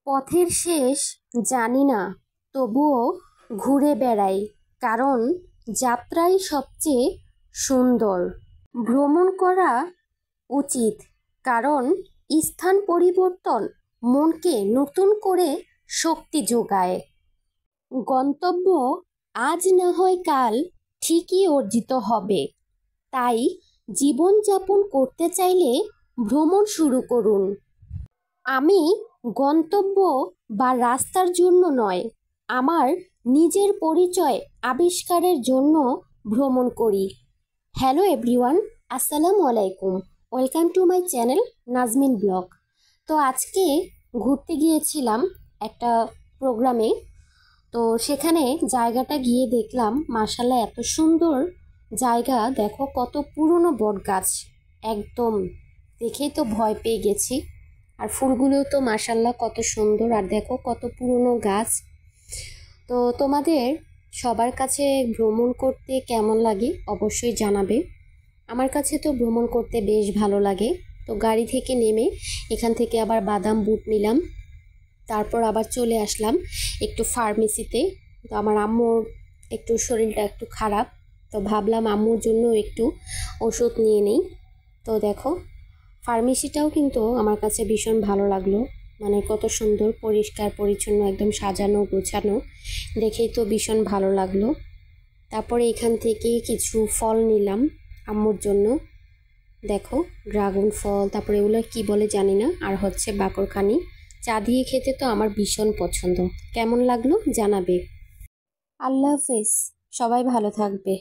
পথের শেষ জানি না, তবুও ঘুরে বেড়াই, কারণ যাত্রাই সবচেয়ে সুন্দর। ভ্রমণ করা উচিত, কারণ স্থান পরিবর্তন মনকে নতুন করে শক্তি যোগায়। গন্তব্য আজ না হয় কাল ঠিকই অর্জিত হবে, তাই জীবনযাপন করতে চাইলে ভ্রমণ শুরু করুন। আমি গন্তব্য বা রাস্তার জন্য নয়, আমার নিজের পরিচয় আবিষ্কারের জন্য ভ্রমণ করি। হ্যালো এভরিওয়ান, আসসালামু আলাইকুম। Welcome to my channel Nazmin blog. তো আজকে ঘুরতে গিয়েছিলাম একটা প্রোগ্রামে। তো সেখানে জায়গাটা গিয়ে দেখলাম, মাশাআল্লাহ এত সুন্দর জায়গা। দেখো কত পুরনো বট গাছ, একদম দেখেই তো ভয় পেয়ে গেছি। আর ফুলগুলো তো মাশাআল্লাহ কত সুন্দর, আর দেখো কত পুরনো গাছ। তো তোমাদের সবার কাছে ভ্রমণ করতে কেমন লাগে অবশ্যই জানাবে। আমার কাছে তো ভ্রমণ করতে বেশ ভালো লাগে। তো গাড়ি থেকে নেমে এখান থেকে আবার বাদাম বুট নিলাম, তারপর আবার চলে আসলাম একটু ফার্মেসিতে। তো আমার আম্মুর একটু শরীরটা একটু খারাপ, তো ভাবলাম আম্মুর জন্য একটু ওষুধ নিয়ে নিই। তো দেখো ফার্মেসিটাও কিন্তু আমার কাছে ভীষণ ভালো লাগলো, মানে কত সুন্দর পরিষ্কার পরিচ্ছন্ন, একদম সাজানো গোছানো, দেখেই তো ভীষণ ভালো লাগলো। তারপরে এখান থেকে কিছু ফল নিলাম আম্মুর জন্য। দেখো ড্রাগন ফল, তারপরে এগুলো কি বলে জানি না, আর হচ্ছে বাকরখানি। চা দিয়ে খেতে তো আমার ভীষণ পছন্দ। কেমন লাগলো জানাবে। আল্লাহ হাফেজ, সবাই ভালো থাকবে।